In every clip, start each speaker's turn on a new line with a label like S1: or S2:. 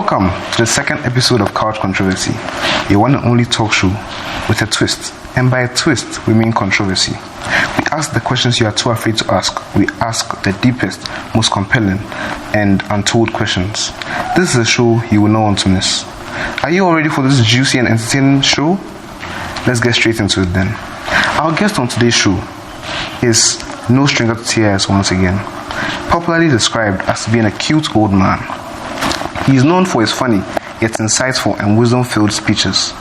S1: Welcome to the second episode of Couch Controversy, your one and only talk show with a twist. And by a twist, we mean controversy. We ask the questions you are too afraid to ask. We ask the deepest, most compelling, and untold questions. This is a show you will not want to miss. Are you all ready for this juicy and entertaining show? Let's get straight into it then. Our guest on today's show is no stranger to tears once again. Popularly described as being a cute old man, he is known for his funny yet insightful and wisdom-filled speeches.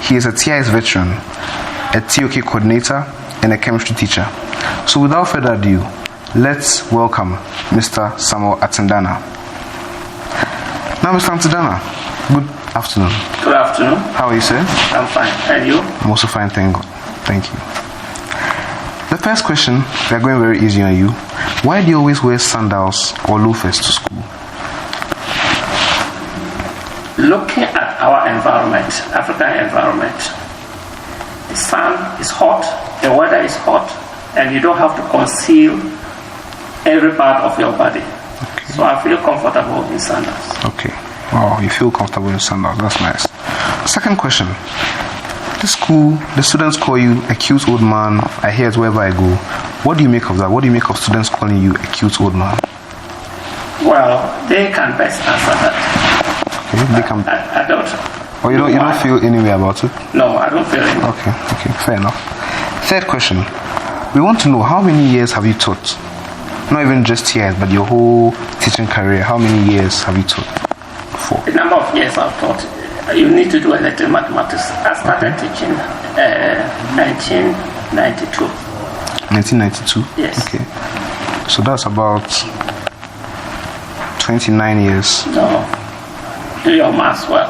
S1: He is a TIS veteran, a TOK coordinator, and a chemistry teacher. So without further ado, let's welcome Mr. Samuel Atindana. Now, Mr. Atindana, good afternoon.
S2: Good afternoon.
S1: How are you, sir?
S2: I'm fine. And you?
S1: I'm also fine, thank God. Thank you. The first question, we are going very easy on you. Why do you always wear sandals or loafers to school?
S2: Looking at our environment, African environment, the sun is hot, the weather is hot, and you don't have to conceal every part of your body.
S1: Okay.
S2: So I feel comfortable in sandals.
S1: Okay. Wow, you feel comfortable in sandals. That's nice. Second question. This school, the students call you a cute old man. I hear it wherever I go. What do you make of that? What do you make of students calling you a cute old man?
S2: Well, they can best answer that.
S1: Okay, they can.
S2: I don't.
S1: Or you don't feel any way about it?
S2: No, I don't feel any.
S1: Okay, fair enough. Third question. We want to know, how many years have you taught? Not even just years, but your whole teaching career. How many years have you taught for?
S2: The number of years I've taught. You need to do a little mathematics. I started teaching 1992.
S1: 1992?
S2: Yes.
S1: Okay. So that's about 29 years.
S2: No. Do your maths well.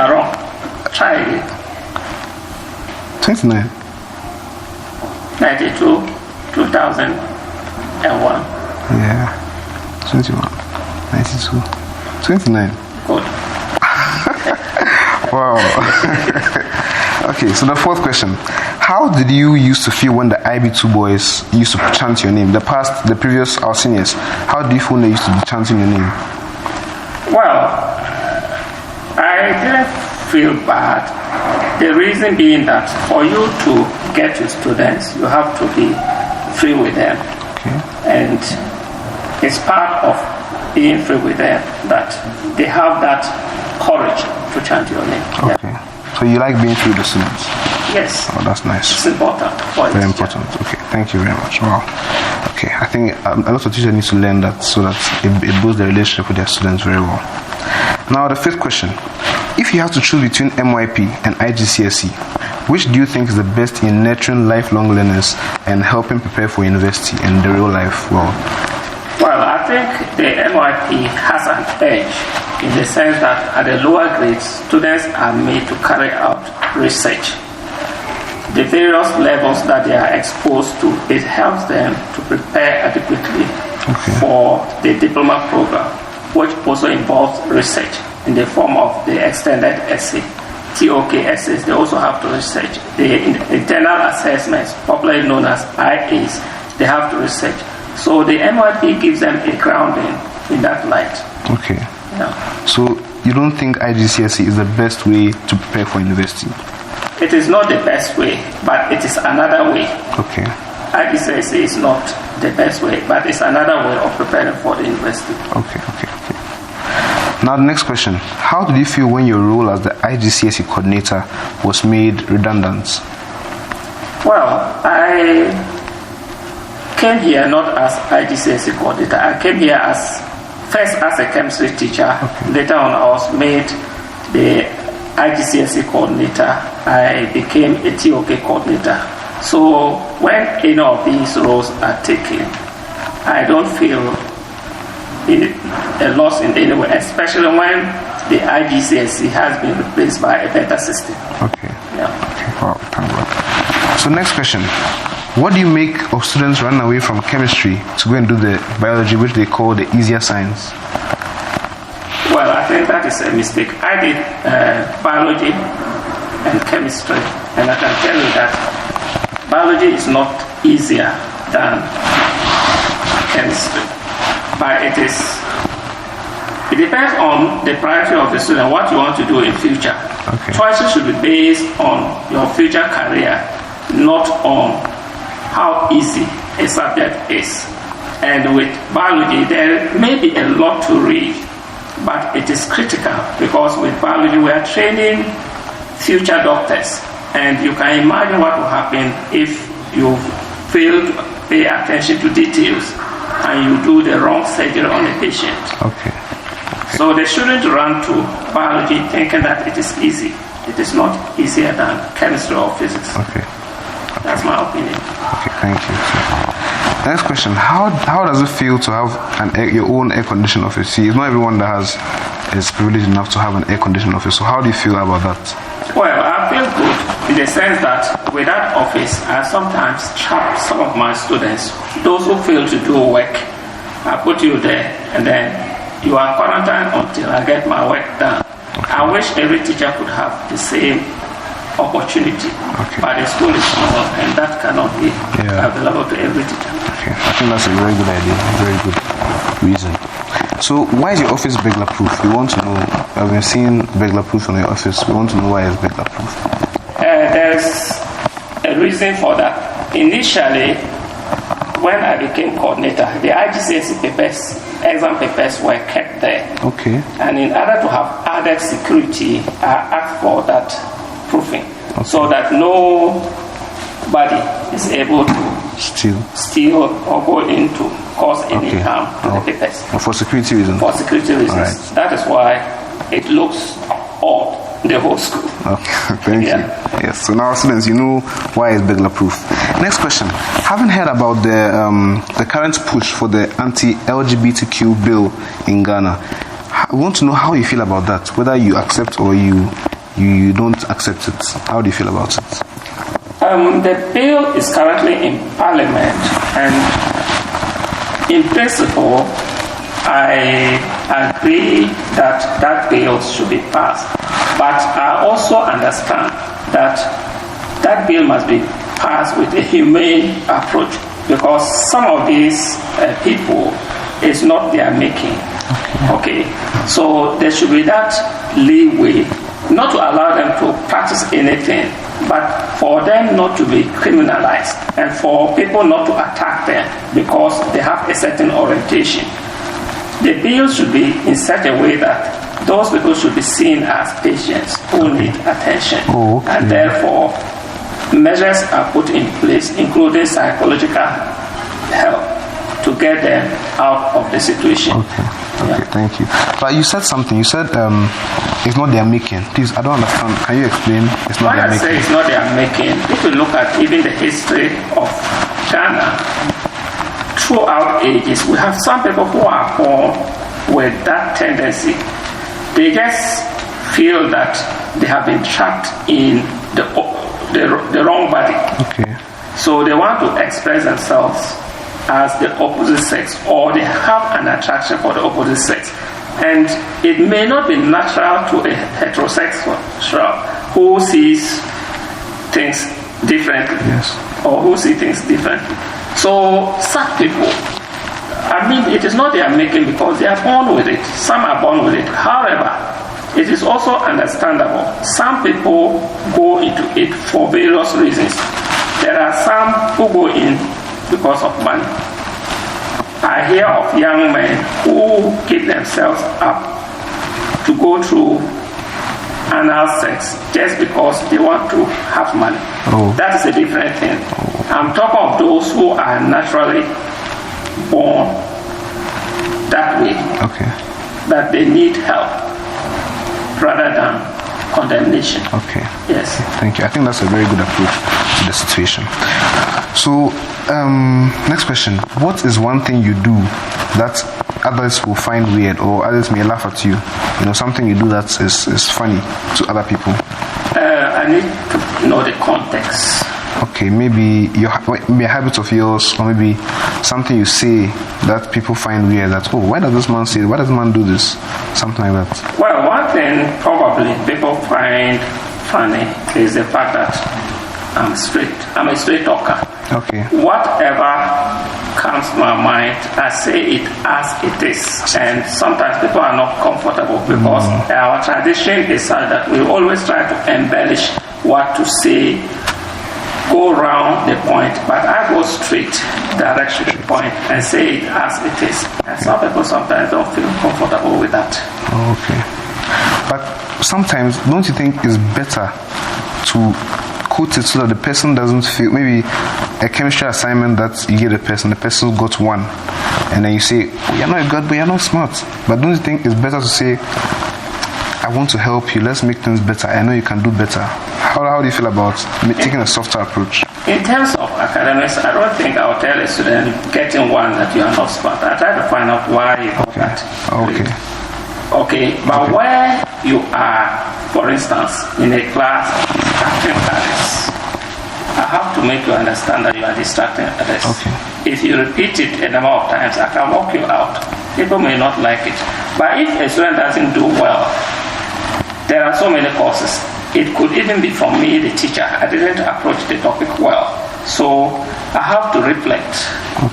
S2: Wrong. Try it.
S1: 29?
S2: 92, 2001.
S1: Yeah. 21, 92, 29.
S2: Good.
S1: Wow. Okay, so the fourth question. How did you used to feel when the IB2 boys used to chant your name? The previous, our seniors, how do you feel when they used to be chanting your name?
S2: Well, I didn't feel bad. The reason being that for you to get to students, you have to be free with them.
S1: Okay.
S2: And it's part of being free with them that they have that courage to chant your name.
S1: Okay. Yeah. So you like being free with the students?
S2: Yes.
S1: Oh, that's nice.
S2: It's important.
S1: Very important. Okay, thank you very much. Wow. Okay, I think a lot of teachers need to learn that so that it builds the relationship with their students very well. Now, the fifth question. If you have to choose between MYP and IGCSE, which do you think is the best in nurturing lifelong learners and helping prepare for university and the real life world?
S2: Well, I think the MYP has an edge in the sense that at the lower grades, students are made to carry out research. The various levels that they are exposed to, it helps them to prepare adequately for the diploma program, which also involves research in the form of the extended essay, TOK essays. They also have to research. The internal assessments, popularly known as IAs, they have to research. So the MYP gives them a grounding in that light.
S1: Okay.
S2: Yeah.
S1: So you don't think IGCSE is the best way to prepare for university?
S2: It is not the best way, but it is another way.
S1: Okay.
S2: IGCSE is not the best way, but it's another way of preparing for the university.
S1: Okay. Now the next question. How did you feel when your role as the IGCSE coordinator was made redundant?
S2: Well, I came here not as IGCSE coordinator. I came here first as a chemistry teacher. Okay. Later on, I was made the IGCSE coordinator. I became a TOK coordinator. So when any of these roles are taken, I don't feel a loss in any way, especially when the IGCSE has been replaced by a better system.
S1: Okay.
S2: Yeah.
S1: Okay. Wow, thank God. So next question. What do you make of students running away from chemistry to go and do the biology, which they call the easier science?
S2: Well, I think that is a mistake. I did biology and chemistry, and I can tell you that biology is not easier than chemistry, but it is It depends on the priority of the student, what you want to do in future.
S1: Okay.
S2: Choices should be based on your future career, not on how easy a subject is. And with biology, there may be a lot to read, but it is critical because with biology we are training future doctors, and you can imagine what will happen if you fail to pay attention to details and you do the wrong surgery on a patient.
S1: Okay.
S2: So they shouldn't run to biology thinking that it is easy. It is not easier than chemistry or physics.
S1: Okay.
S2: That's my opinion.
S1: Okay, thank you. So, next question: How does it feel to have your own air-conditioned office? See, it's not everyone that is privileged enough to have an air-conditioned office. So how do you feel about that?
S2: Well, I feel good in the sense that with that office, I sometimes charge some of my students, those who fail to do work. I put you there, and then you are quarantined until I get my work done. Okay. I wish every teacher could have the same opportunity, but the school is small and that cannot be available to every teacher.
S1: Okay, I think that's a very good idea, very good reason. So why is your office burglar proof? We want to know. I've been seeing burglar proof on your office. We want to know why it's burglar proof.
S2: There's a reason for that. Initially, when I became coordinator, the IGCSE papers, exam papers were kept there.
S1: Okay.
S2: And in order to have added security, I asked for that proofing, so that nobody is able to steal or go into cause any harm to the papers.
S1: For security reasons?
S2: For security reasons. Right. That is why it looks odd, the whole school.
S1: Okay, thank you. Yes, so now students, you know why it's burglar proof. Next question. Haven't heard about the current push for the anti-LGBTQ bill in Ghana. I want to know how you feel about that, whether you accept or you don't accept it. How do you feel about it?
S2: The bill is currently in Parliament, and in principle, I agree that that bill should be passed. But I also understand that that bill must be passed with a humane approach, because some of these people, it's not their making. Okay, so there should be that leeway, not to allow them to practice anything, but for them not to be criminalized and for people not to attack them because they have a certain orientation. The bill should be in such a way that those people should be seen as patients who need attention, and therefore measures are put in place, including psychological help, to get them out of the situation.
S1: Okay, thank you. But you said something. You said it's not their making. Please, I don't understand. Can you explain? It's not their making.
S2: When I say it's not their making, if you look at even the history of Ghana, throughout ages, we have some people who are born with that tendency. They just feel that they have been trapped in the wrong body.
S1: Okay.
S2: So they want to express themselves as the opposite sex, or they have an attraction for the opposite sex. And it may not be natural to a heterosexual who sees things differently, or who see things differently. So such people, I mean, it is not their making because they are born with it. Some are born with it. However, it is also understandable. Some people go into it for various reasons. There are some who go in because of money. I hear of young men who give themselves up to go through anal sex just because they want to have money. That is a different thing. I'm talking of those who are naturally born that way, that they need help rather than condemnation. Yes.
S1: Thank you. I think that's a very good approach to the situation. So, next question. What is one thing you do that others will find weird, or others may laugh at you? You know, something you do that is funny to other people.
S2: I need to know the context.
S1: Okay, maybe a habit of yours, or maybe something you say that people find weird. That, why does this man say it? Why does this man do this? Something like that.
S2: Well, one thing probably people find funny is the fact that I'm straight. I'm a straight talker.
S1: Okay.
S2: Whatever comes to my mind, I say it as it is. And sometimes people are not comfortable because our tradition is such that we always try to embellish what to say, go around the point, but I go straight, direct to the point, and say it as it is. And some people sometimes don't feel comfortable with that.
S1: Okay. But sometimes, don't you think it's better to quote it so that the person doesn't feel, maybe a chemistry assignment that you give the person got 1, and then you say, oh, you're not good, but you're not smart. But don't you think it's better to say, I want to help you, let's make things better, I know you can do better? How do you feel about taking a softer approach?
S2: In terms of academics, I don't think I'll tell a student getting 1 that you are not smart. I try to find out why you got that. Okay, but where you are, for instance, in a class distracting others, I have to make you understand that you are distracting others.
S1: Okay.
S2: If you repeat it a number of times, I can walk you out. People may not like it. But if a student doesn't do well, there are so many causes. It could even be from me, the teacher. I didn't approach the topic well. So I have to reflect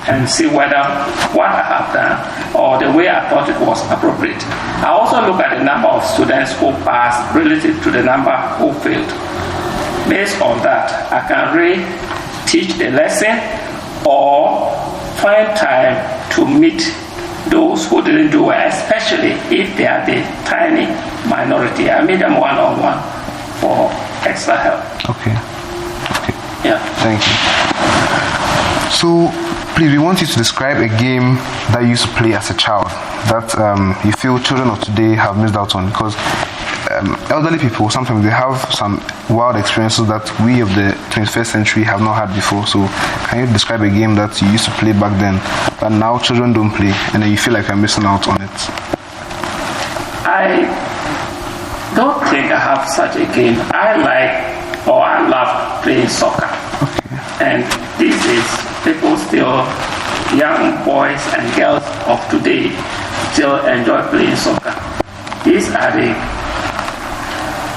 S2: and see whether what I have done or the way I thought it was appropriate. I also look at the number of students who passed relative to the number who failed. Based on that, I can re-teach the lesson or find time to meet those who didn't do well, especially if they are the tiny minority. I meet them one-on-one for extra help.
S1: Okay.
S2: Yeah.
S1: Thank you. So, please, we want you to describe a game that you used to play as a child that you feel children of today have missed out on, because elderly people, sometimes they have some wild experiences that we of the 21st century have not had before. So can you describe a game that you used to play back then but now children don't play, and then you feel like you're missing out on it?
S2: I don't think I have such a game. I love playing soccer.
S1: Okay.
S2: And these days, people still, young boys and girls of today, still enjoy playing soccer.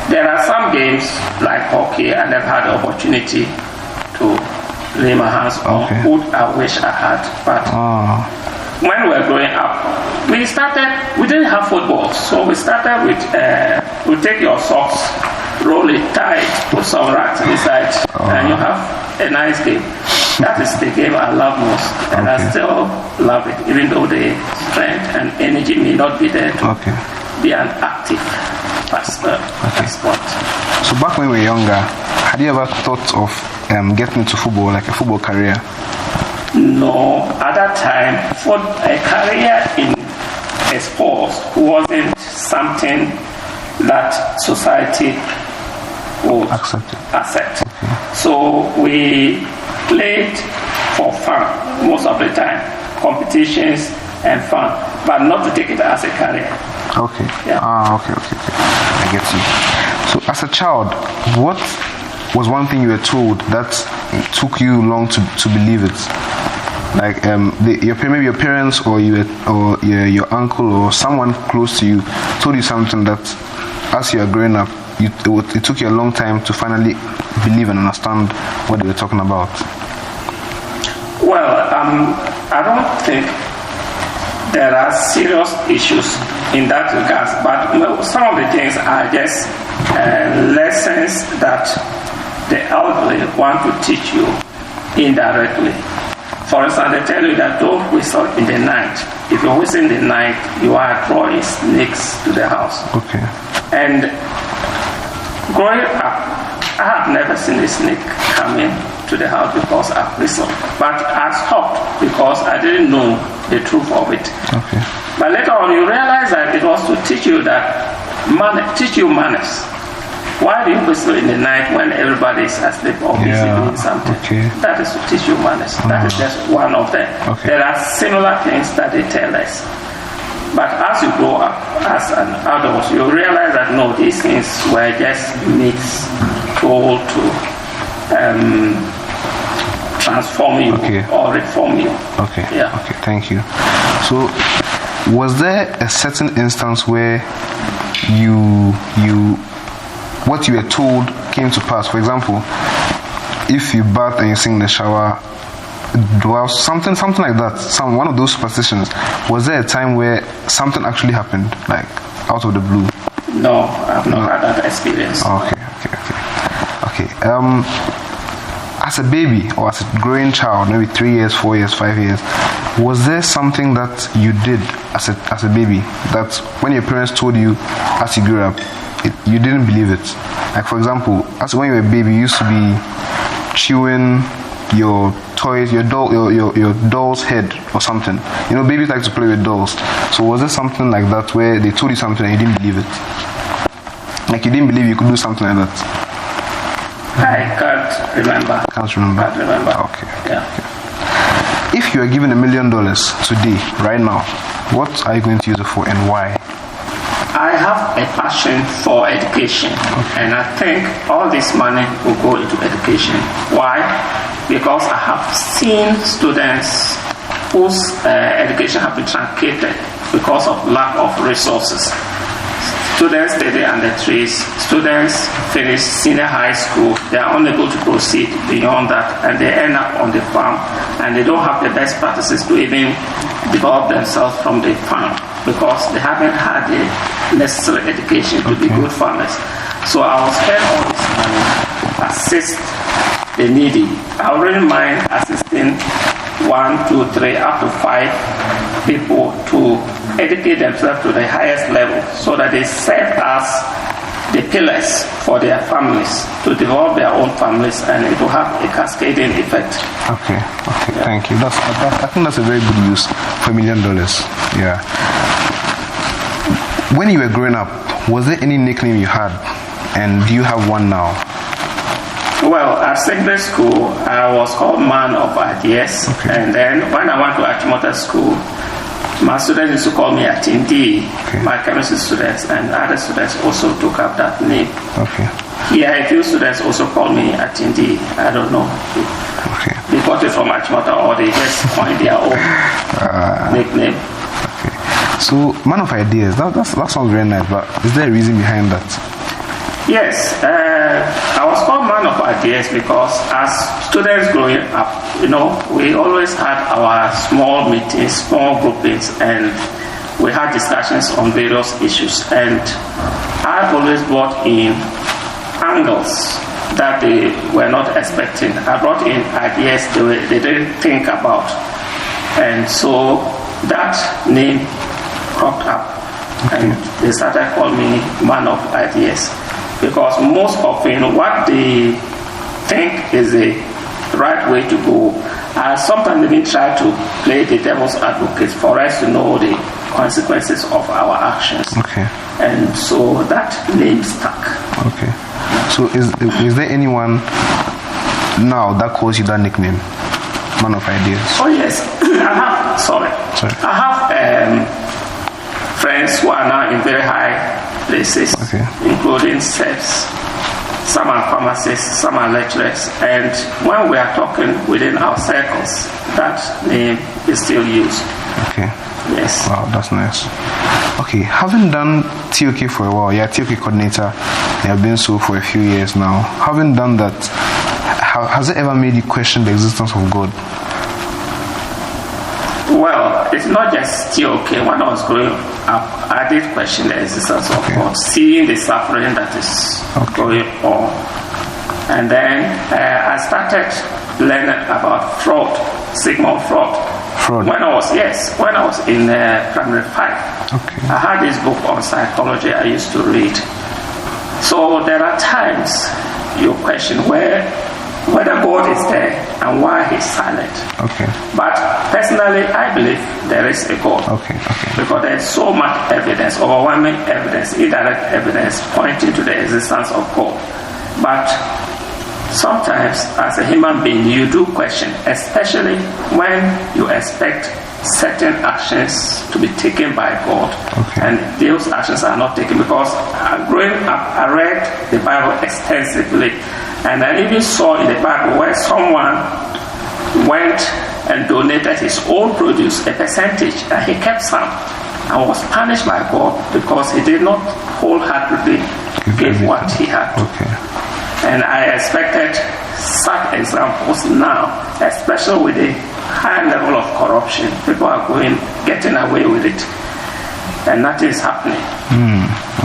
S2: There are some games like hockey I never had the opportunity to lay my hands on, who I wish I had. But when we were growing up, we didn't have football, so we started with, we take your socks, roll it tight, put some racks inside, and you have a nice game. That is the game I love most, and I still love it, even though the strength and energy may not be there to be an active sport.
S1: So back when we were younger, had you ever thought of getting into football, like a football career?
S2: No, at that time, for a career in a sport wasn't something that society would accept. So we played for fun most of the time, competitions and fun, but not to take it as a career.
S1: Okay.
S2: Yeah.
S1: Okay. I get you. So as a child, what was one thing you were told that took you long to believe it? Like maybe your parents or your uncle or someone close to you told you something that as you are growing up, it took you a long time to finally believe and understand what they were talking about.
S2: Well, I don't think there are serious issues in that regard, but some of the things are just lessons that the elderly want to teach you indirectly. For instance, they tell you that don't whistle in the night. If you whistle in the night, you are drawing snakes to the house.
S1: Okay.
S2: And growing up, I have never seen a snake coming to the house because I whistled. But I stopped because I didn't know the truth of it.
S1: Okay.
S2: But later on, you realize that it was to teach you manners. Why do you whistle in the night when everybody is asleep or busy doing something?
S1: Okay.
S2: That is to teach you manners. That is just one of them.
S1: Okay.
S2: There are similar things that they tell us. But as you grow up as an adult, you realize that no, these things were just myths told to transform you or reform you.
S1: Okay.
S2: Yeah.
S1: Okay. Thank you. So, was there a certain instance where what you were told came to pass? For example, if you bath and you sing in the shower, well, something like that. One of those superstitions. Was there a time where something actually happened, like out of the blue?
S2: No, I've not had that experience.
S1: Okay. As a baby or as a growing child, maybe 3 years, 4 years, 5 years, was there something that you did as a baby that when your parents told you as you grew up, you didn't believe it? Like, for example, as when you were a baby, you used to be chewing your toys, your doll's head or something. You know, babies like to play with dolls. So was there something like that where they told you something and you didn't believe it? Like you didn't believe you could do something like that?
S2: I can't remember.
S1: Can't remember?
S2: Can't remember.
S1: Okay.
S2: Yeah.
S1: Okay. If you are given $1 million today, right now, what are you going to use it for and why?
S2: I have a passion for education, and I think all this money will go into education. Why? Because I have seen students whose education have been truncated because of lack of resources. Students study under trees, students finish senior high school, they are unable to proceed beyond that, and they end up on the farm, and they don't have the best practices to even develop themselves from the farm because they haven't had the necessary education to be good farmers. So I will spend all this money to assist the needy. I wouldn't mind assisting 1, 2, 3, up to 5 people to educate themselves to the highest level so that they serve as the pillars for their families to develop their own families, and it will have a cascading effect.
S1: Okay, yeah. Thank you. I think that's a very good use for $1 million. Yeah. When you were growing up, was there any nickname you had, and do you have one now?
S2: Well, at secondary school, I was called Man of Ideas, and then when I went to Achimota school, my students used to call me Atindi. My chemistry students and other students also took up that name. Here, a few students also call me Atindi. I don't know. They got it from Achimota or they just coined their own nickname.
S1: So, Man of Ideas, that sounds very nice, but is there a reason behind that?
S2: Yes, I was called Man of Ideas because as students growing up, we always had our small meetings, small groupings, and we had discussions on various issues. And I always brought in angles that they were not expecting. I brought in ideas they didn't think about. And so that name cropped up, and they started calling me Man of Ideas. Because most often what they think is the right way to go, I sometimes even try to play the devil's advocate for us to know the consequences of our actions. And so that name stuck.
S1: So is there anyone now that calls you that nickname, Man of Ideas?
S2: Oh yes, I have friends who are now in very high places, including chefs. Some are pharmacists, some are lecturers, and when we are talking within our circles, that name is still used. Yes.
S1: Wow, that's nice. Having done TOK for a while, you're a TOK coordinator, you have been so for a few years now. Having done that, has it ever made you question the existence of God?
S2: Well, it's not just TOK. When I was growing up, I did question the existence of God, seeing the suffering that is going on. And then I started learning about Freud, Sigmund Freud. When I was in primary 5, I had this book on psychology I used to read. So there are times you question whether God is there and why he's silent. But personally, I believe there is a God. Because there's so much evidence, overwhelming evidence, indirect evidence pointing to the existence of God. But sometimes, as a human being, you do question, especially when you expect certain actions to be taken by God, and those actions are not taken. Because growing up, I read the Bible extensively, and I even saw in the Bible where someone went and donated his own produce, a percentage, and he kept some, and was punished by God because he did not wholeheartedly give what he had. And I expected such examples now, especially with the high level of corruption. People are getting away with it, and nothing is happening.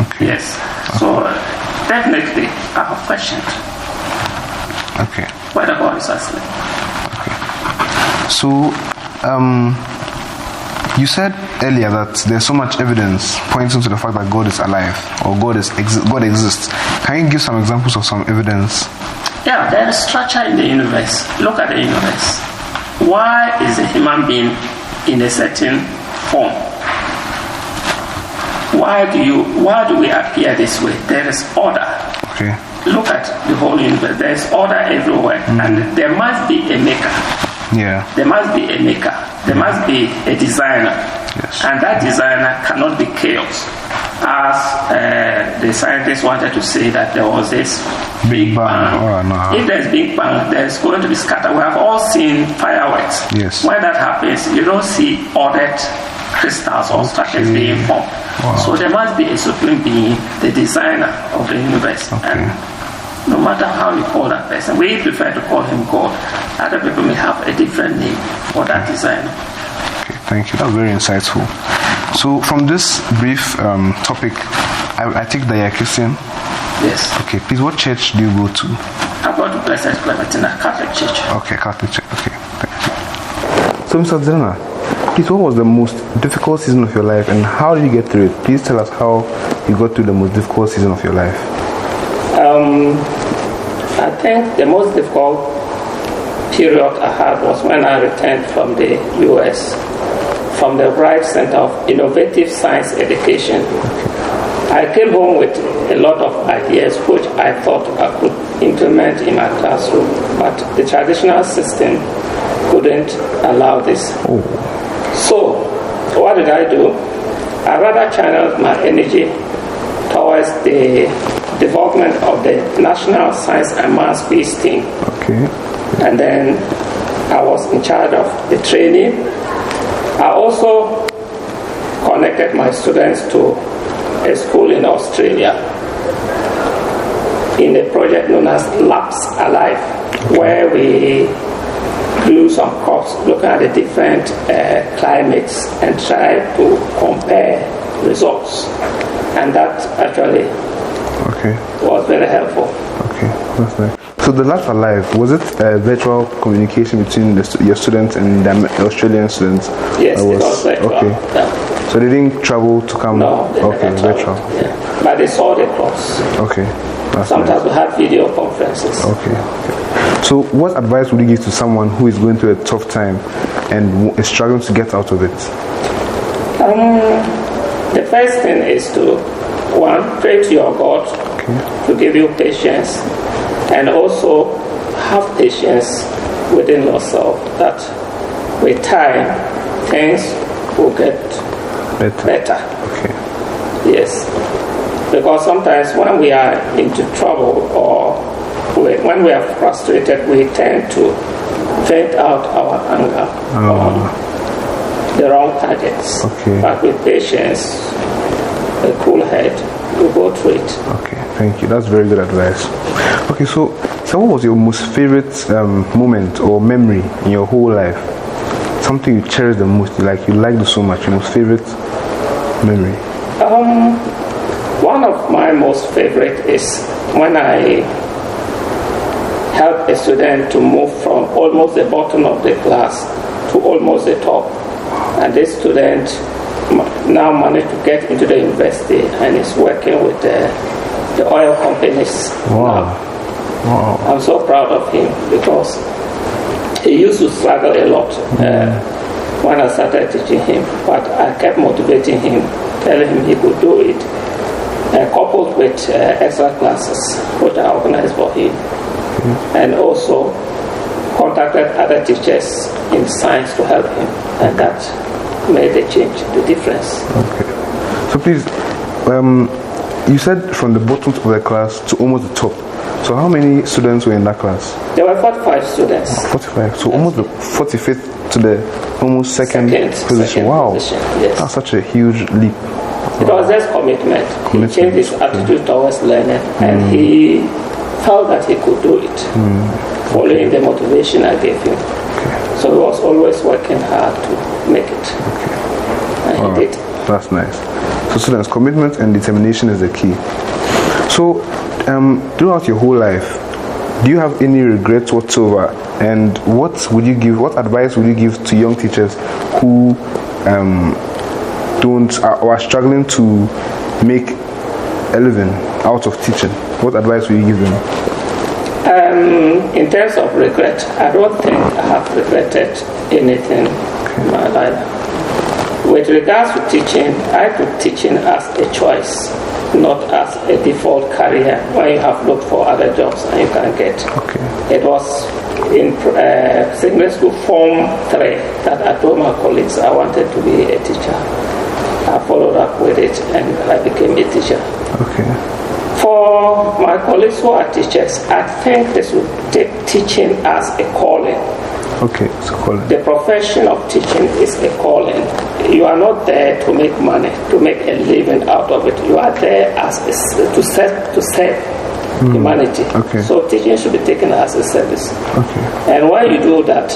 S1: Okay.
S2: Yes. So definitely, I have questioned.
S1: Okay.
S2: Whether God is asleep.
S1: Okay. So, you said earlier that there's so much evidence pointing to the fact that God is alive or God exists. Can you give some examples of some evidence?
S2: Yeah, there is structure in the universe. Look at the universe. Why is a human being in a certain form? Why do we appear this way? There is order.
S1: Okay.
S2: Look at the whole universe. There is order everywhere, and there must be a maker.
S1: Yeah.
S2: There must be a maker. There must be a designer.
S1: Yes.
S2: And that designer cannot be chaos. As the scientists wanted to say that there was this big bang.
S1: Oh, no.
S2: If there's big bang, there's going to be scatter. We have all seen fireworks.
S1: Yes.
S2: When that happens, you don't see ordered crystals or structures being formed.
S1: Wow.
S2: So there must be a supreme being, the designer of the universe.
S1: Okay.
S2: And no matter how you call that person, we prefer to call him God. Other people may have a different name for that designer.
S1: Okay, thank you. That's very insightful. So from this brief topic, I take that you're a Christian.
S2: Yes.
S1: Okay, please, what church do you go to?
S2: I go to Blessed Clementina Catholic Church.
S1: Okay, Catholic Church. Okay, thank you. So, Mr. Atindana, please, what was the most difficult season of your life and how did you get through it? Please tell us how you got through the most difficult season of your life.
S2: I think the most difficult period I had was when I returned from the US, from the Wright Center of Innovative Science Education. I came home with a lot of ideas which I thought I could implement in my classroom, but the traditional system couldn't allow this. So, what did I do? I rather channeled my energy towards the development of the National Science and Maths Peace team.
S1: Okay.
S2: And then I was in charge of the training. I also connected my students to a school in Australia in a project known as Labs Alive, where we grew some crops looking at the different climates and tried to compare results. And that actually was very helpful.
S1: Okay, that's nice. So the Labs Alive, was it virtual communication between your students and the Australian students?
S2: Yes, it was virtual.
S1: Okay.
S2: Yeah.
S1: So they didn't travel to come?
S2: No, they
S1: okay, virtual.
S2: Yeah. But they saw the crops.
S1: Okay. That's
S2: Sometimes
S1: nice.
S2: we had video conferences.
S1: Okay. So what advice would you give to someone who is going through a tough time and is struggling to get out of it?
S2: The first thing is to, one, pray to your God to give you patience, and also have patience within yourself that with time things will get better.
S1: Okay.
S2: Yes. Because sometimes when we are into trouble or when we are frustrated, we tend to vent out our anger on the wrong targets.
S1: Okay.
S2: But with patience, a cool head, we go through it.
S1: Okay, thank you. That's very good advice. Okay, so what was your most favorite moment or memory in your whole life? Something you cherish the most, you liked it so much, your most favorite memory?
S2: One of my most favorite is when I helped a student to move from almost the bottom of the class to almost the top. And this student now managed to get into the university and is working with the oil companies.
S1: Wow. Wow.
S2: I'm so proud of him because he used to struggle a lot when I started teaching him, but I kept motivating him, telling him he could do it, coupled with extra classes which I organized for him, and also contacted other teachers in science to help him, and that made the change, the difference.
S1: Okay. So please, you said from the bottom of the class to almost the top. So how many students were in that class?
S2: There were 45 students.
S1: 45. So almost the 45th to the almost second position. Wow.
S2: Position, yes.
S1: That's such a huge leap.
S2: It was just commitment. He changed his attitude towards learning, and he felt that he could do it, following the motivation I gave him.
S1: Okay.
S2: So he was always working hard to make it. And he did.
S1: That's nice. So students, commitment and determination is the key. So throughout your whole life, do you have any regrets whatsoever? And what advice would you give to young teachers who are struggling to make a living out of teaching? What advice will you give them?
S2: In terms of regret, I don't think I have regretted anything in my life. With regards to teaching, I took teaching as a choice, not as a default career where you have looked for other jobs and you can get.
S1: Okay.
S2: It was in secondary school form 3 that I told my colleagues I wanted to be a teacher. I followed up with it and I became a teacher.
S1: Okay.
S2: For my colleagues who are teachers, I think they should take teaching as a calling.
S1: Okay, it's a calling.
S2: The profession of teaching is a calling. You are not there to make money, to make a living out of it. You are there as to serve humanity.
S1: Okay.
S2: So teaching should be taken as a service.
S1: Okay.
S2: And when you do that,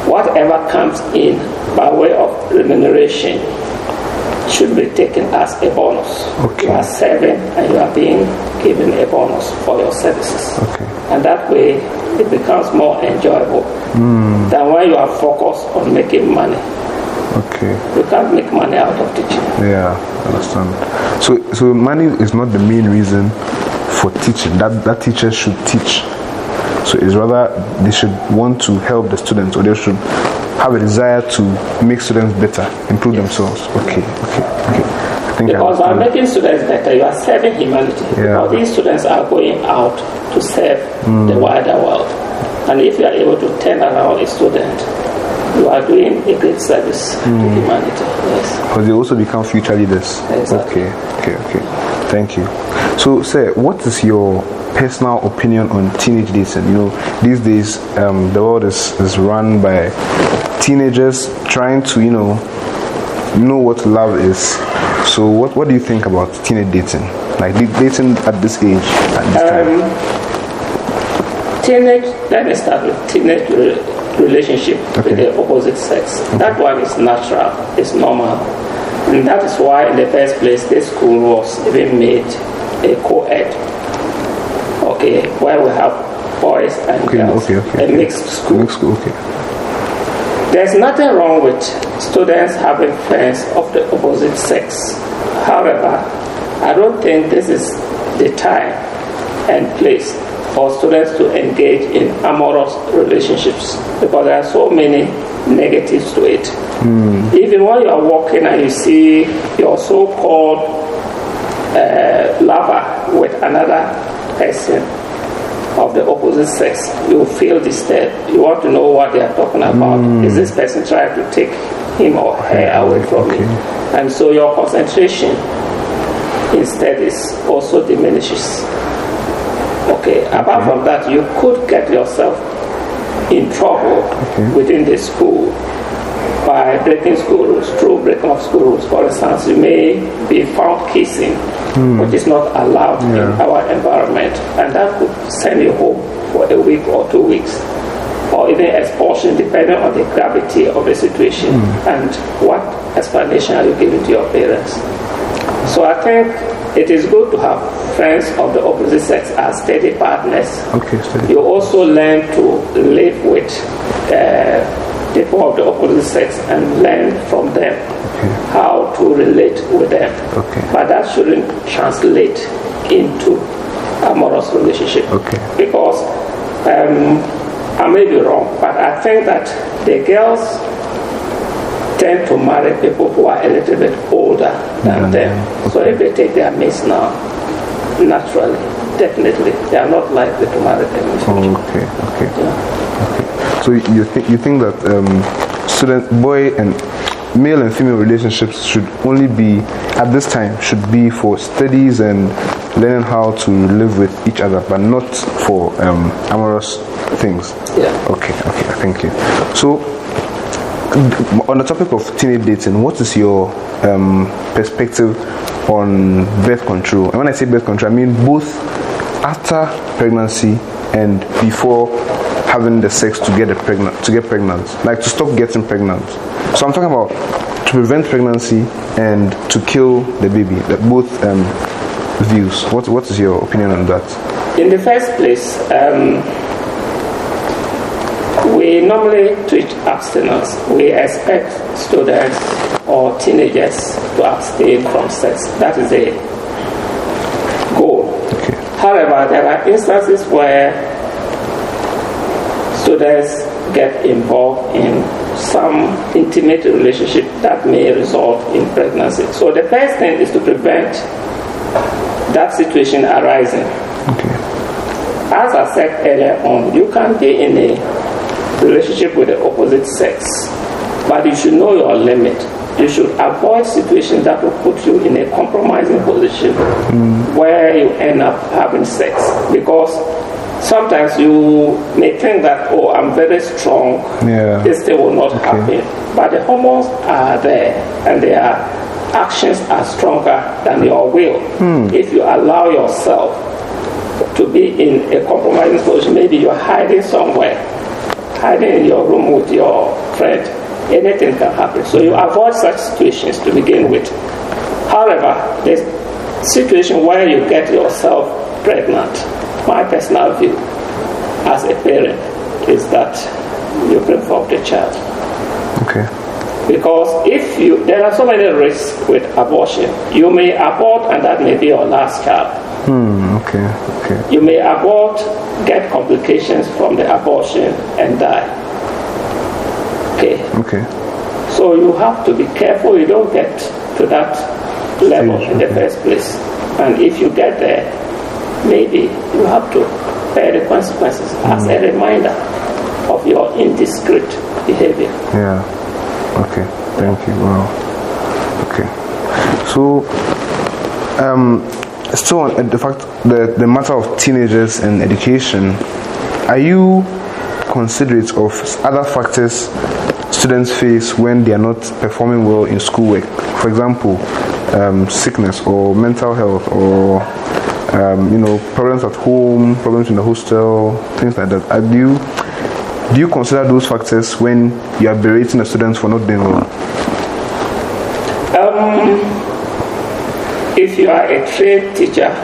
S2: whatever comes in by way of remuneration should be taken as a bonus.
S1: Okay.
S2: You are serving and you are being given a bonus for your services.
S1: Okay.
S2: And that way it becomes more enjoyable than when you are focused on making money.
S1: Okay.
S2: You can't make money out of teaching.
S1: Yeah, I understand. So money is not the main reason for teaching. That teachers should teach. So it's rather they should want to help the students, or they should have a desire to make students better, improve themselves. Okay. I think
S2: because by making students better, you are serving humanity.
S1: Yeah.
S2: Because these students are going out to serve the wider world. And if you are able to turn around a student, you are doing a great service to humanity. Yes.
S1: Because they also become future leaders.
S2: Exactly.
S1: Okay. Thank you. So, sir, what is your personal opinion on teenage dating? You know, these days the world is run by teenagers trying to know what love is. So what do you think about teenage dating? Like dating at this age, at this time?
S2: Let me start with teenage relationship with the opposite sex. That one is natural, it's normal. And that is why in the first place this school was even made a co-ed. Okay, where we have boys and girls. A mixed school. There's nothing wrong with students having friends of the opposite sex. However, I don't think this is the time and place for students to engage in amorous relationships, because there are so many negatives to it. Even when you are walking and you see your so-called lover with another person of the opposite sex, you feel disturbed. You want to know what they are talking about. Is this person trying to take him or her away from me? And so your concentration in studies also diminishes. Okay, apart from that, you could get yourself in trouble within the school by breaking school rules, through breaking of school rules. For instance, you may be found kissing, which is not allowed in our environment, and that could send you home for a week or 2 weeks, or even expulsion, depending on the gravity of the situation and what explanation are you giving to your parents. So I think it is good to have friends of the opposite sex as steady partners. You also learn to live with people of the opposite sex and learn from them how to relate with them. But that shouldn't translate into amorous relationship. Because I may be wrong, but I think that the girls tend to marry people who are a little bit older than them. So if they take their mates now, naturally, definitely, they are not likely to marry them.
S1: So you think that male and female relationships should only be, at this time, should be for studies and learning how to live with each other, but not for amorous things? Okay, thank you. So on the topic of teenage dating, what is your perspective on birth control? And when I say birth control, I mean both after pregnancy and before having the sex to get pregnant, like to stop getting pregnant. So I'm talking about to prevent pregnancy and to kill the baby. Both views. What is your opinion on that?
S2: In the first place, we normally teach abstinence. We expect students or teenagers to abstain from sex. That is a goal.
S1: Okay.
S2: However, there are instances where students get involved in some intimate relationship that may result in pregnancy. So the first thing is to prevent that situation arising.
S1: Okay.
S2: As I said earlier on, you can be in a relationship with the opposite sex, but you should know your limit. You should avoid situations that will put you in a compromising position where you end up having sex, because sometimes you may think that, oh, I'm very strong, this thing will not happen. But the hormones are there and their actions are stronger than your will. If you allow yourself to be in a compromising position, maybe you're hiding somewhere, hiding in your room with your friend, anything can happen. So you avoid such situations to begin with. However, the situation where you get yourself pregnant, my personal view as a parent is that you bring forth the child.
S1: Okay.
S2: Because there are so many risks with abortion. You may abort and that may be your last child.
S1: Okay.
S2: You may abort, get complications from the abortion and die. Okay. So you have to be careful you don't get to that level in the first place. And if you get there, maybe you have to bear the consequences as a reminder of your indiscreet behavior.
S1: Yeah. Okay. Thank you. Wow. Okay. So, still on the matter of teenagers and education, are you considerate of other factors students face when they are not performing well in schoolwork? For example, sickness or mental health or problems at home, problems in the hostel, things like that. Do you consider those factors when you are berating the students for not doing well?
S2: If you are a trained teacher,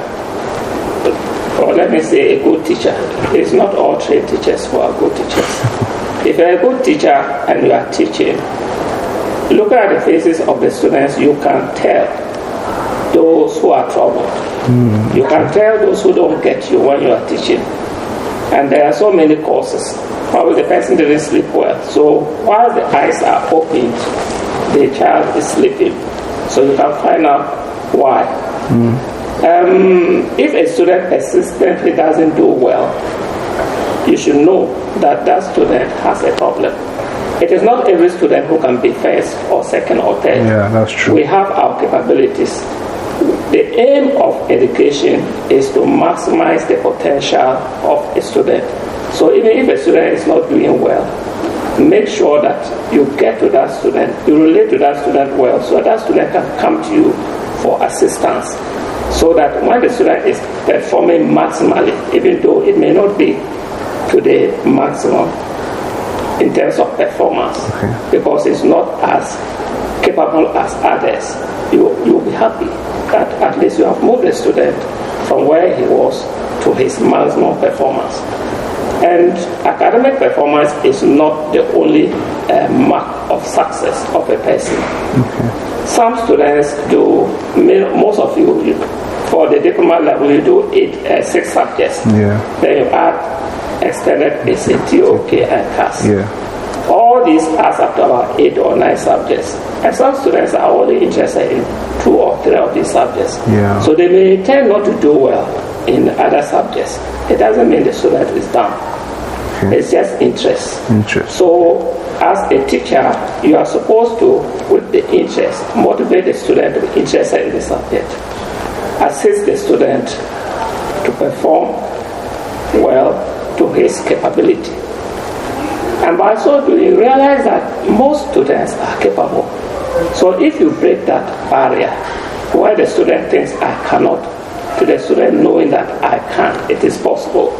S2: or let me say a good teacher, it's not all trained teachers who are good teachers. If you're a good teacher and you are teaching, look at the faces of the students, you can tell those who are troubled. You can tell those who don't get you when you are teaching. And there are so many causes. Probably the person didn't sleep well. So while the eyes are opened, the child is sleeping. So you can find out why. If a student persistently doesn't do well, you should know that that student has a problem. It is not every student who can be first or second or third.
S1: Yeah, that's true.
S2: We have our capabilities. The aim of education is to maximize the potential of a student. So even if a student is not doing well, make sure that you get to that student, you relate to that student well, so that student can come to you for assistance. So that when the student is performing maximally, even though it may not be to the maximum in terms of performance, because it's not as capable as others, you'll be happy that at least you have moved the student from where he was to his maximum performance. And academic performance is not the only mark of success of a person. Some students do, most of you, for the diploma level, you do 6 subjects. Then you add extended ACT, OK, and CAS. All these adds up to about 8 or 9 subjects. And some students are only interested in 2 or 3 of these subjects. So they may tend not to do well in other subjects. It doesn't mean the student is dumb. It's just interest. So as a teacher, you are supposed to, with the interest, motivate the student to be interested in the subject. Assist the student to perform well to his capability. And by so doing, realize that most students are capable. So if you break that barrier where the student thinks, I cannot to the student knowing that I can, it is possible.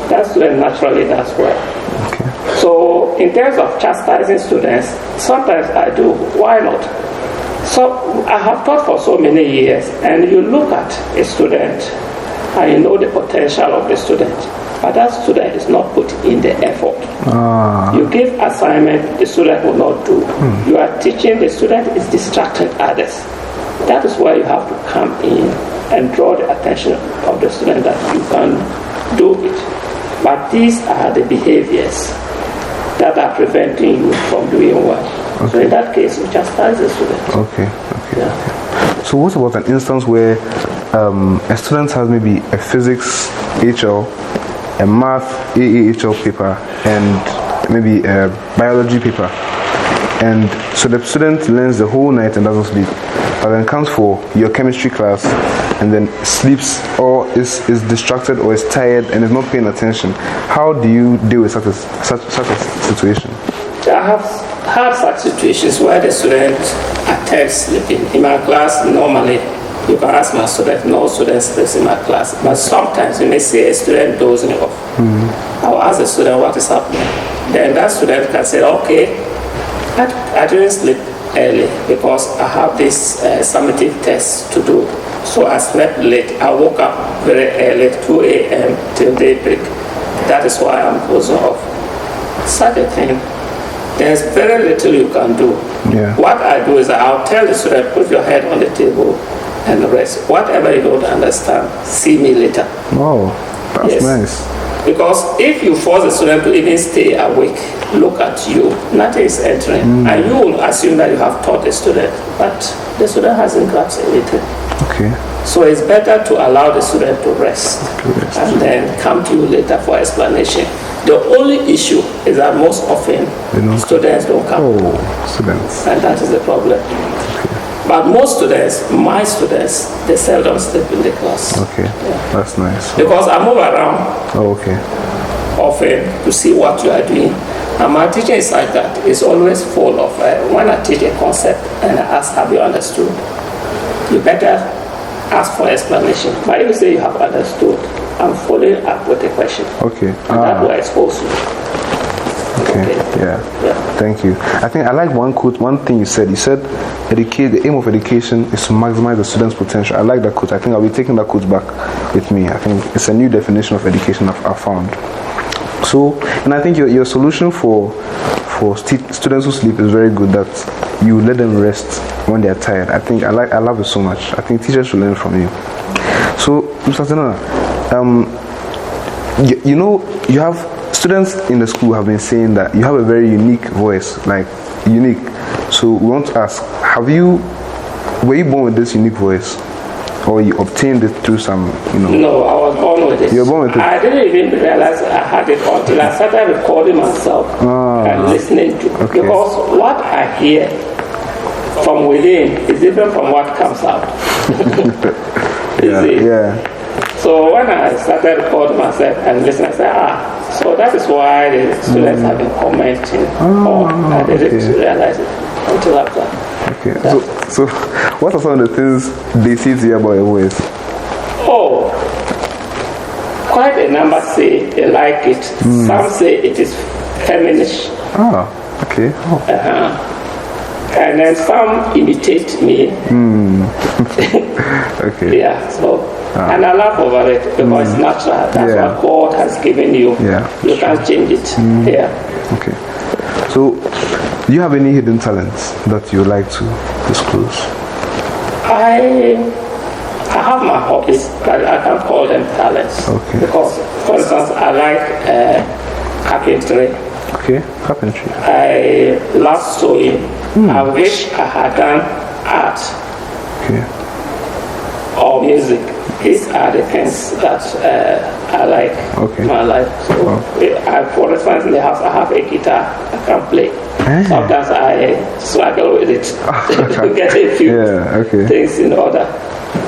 S2: That student naturally does well.
S1: Okay.
S2: So in terms of chastising students, sometimes I do. Why not? So I have taught for so many years, and you look at a student and you know the potential of the student, but that student is not put in the effort. You give assignment, the student will not do. You are teaching, the student is distracting others. That is why you have to come in and draw the attention of the student that you can do it. But these are the behaviors that are preventing you from doing well. Okay. So in that case, you chastise the student.
S1: Okay. Yeah. So what about an instance where a student has maybe a physics HL, a math AAHL paper, and maybe a biology paper, and so the student learns the whole night and doesn't sleep, but then comes for your chemistry class and then sleeps or is distracted or is tired and is not paying attention? How do you deal with such a situation?
S2: I have had such situations where the student attends sleeping. In my class, normally, you can ask my student, no student sleeps in my class. But sometimes you may see a student dozing off. I'll ask the student what is happening. Then that student can say, okay, I didn't sleep early because I have this summative test to do. So I slept late. I woke up very early, 2 a.m. till daybreak. That is why I'm dozing off. Such a thing. There's very little you can do.
S1: Yeah.
S2: What I do is I'll tell the student, put your head on the table and rest. Whatever you don't understand, see me later.
S1: Oh, that's nice.
S2: Because if you force the student to even stay awake, look at you, nothing is entering. And you will assume that you have taught the student, but the student hasn't grasped anything.
S1: Okay.
S2: So it's better to allow the student to rest. And then come to you later for explanation. The only issue is that most often students don't come.
S1: Oh, students.
S2: And that is the problem. But most students, my students, they seldom sleep in the class.
S1: Okay, that's nice.
S2: Because I move around often to see what you are doing. And my teaching is like that. It's always full of, when I teach a concept and I ask, have you understood? You better ask for explanation. But if you say you have understood, I'm following up with a question.
S1: Okay.
S2: And that will expose you.
S1: Okay. Yeah. Thank you. I think I like one quote, one thing you said. You said, the aim of education is to maximize the student's potential. I like that quote. I think I'll be taking that quote back with me. I think it's a new definition of education I've found. So, and I think your solution for students who sleep is very good, that you let them rest when they are tired. I love it so much. I think teachers should learn from you. So, Mr. Atindana, you have students in the school have been saying that you have a very unique voice, like unique. So we want to ask, were you born with this unique voice, or you obtained it through some,
S2: No, I was born with it.
S1: You were born with it?
S2: I didn't even realize I had it until I started recording myself and listening to it.
S1: Okay.
S2: Because what I hear from within is different from what comes out.
S1: Yeah.
S2: So when I started recording myself and listening, I said, so that is why the students have been commenting. I didn't realize it until after.
S1: Okay. So what are some of the things they say to you about your voice?
S2: Oh, quite a number say they like it. Some say it is feminist.
S1: Okay.
S2: And then some imitate me.
S1: Okay.
S2: Yeah, so, and I laugh over it because it's natural. That's what God has given you. You can't change it.
S1: Okay. So, do you have any hidden talents that you would like to disclose?
S2: I have my hobbies, but I can't call them talents.
S1: Okay.
S2: Because, for instance, I like carpentry.
S1: Okay, carpentry.
S2: I love sewing. I wish I had done art or music. These are the things that I like in my life. So, for instance, in the house, I have a guitar. I can play. Sometimes I struggle with it to get a few things in order.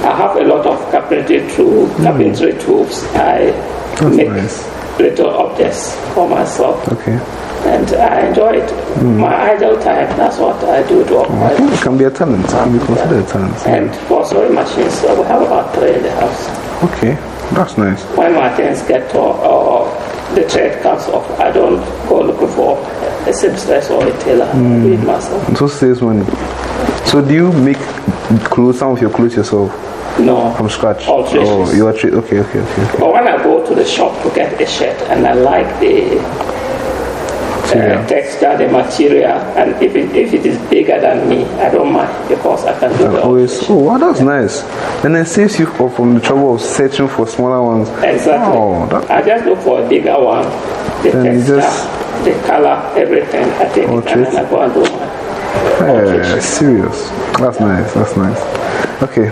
S2: I have a lot of carpentry tools. I make little objects for myself. And I enjoy it. My idle time, that's what I do to occupy.
S1: It can be a talent. It can be considered a talent.
S2: And for sewing machines, so we have about 3 in the house.
S1: Okay, that's nice.
S2: When my things get torn or the thread comes off, I don't go looking for a seamstress or a tailor. I do it myself.
S1: So saves money. So do you make clothes, some of your clothes yourself?
S2: No.
S1: From scratch?
S2: Alterations.
S1: Oh, you are okay.
S2: But when I go to the shop to get a shirt and I like the texture, the material, and if it is bigger than me, I don't mind because I can do the
S1: always. Oh, wow, that's nice. And it saves you from the trouble of searching for smaller ones.
S2: Exactly.
S1: Oh,
S2: I just look for a bigger one, the texture, the color, everything. I take it and then I go and do my
S1: serious. That's nice. Okay,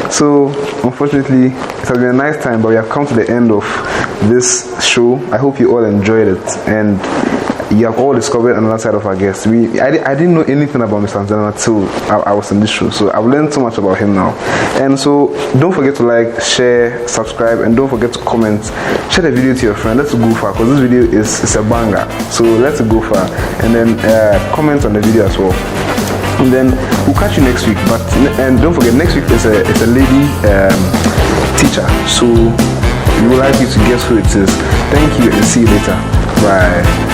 S1: so unfortunately it has been a nice time, but we have come to the end of this show. I hope you all enjoyed it and you have all discovered another side of our guest. I didn't know anything about Mr. Atindana until I was in this show, so I've learned so much about him now. And so don't forget to like, share, subscribe, and don't forget to comment. Share the video to your friend. Let's go far, because this video is a banger, so let's go far. And then comment on the video as well. And then we'll catch you next week. And don't forget, next week is a lady teacher, so we would like you to guess who it is. Thank you and see you later. Bye.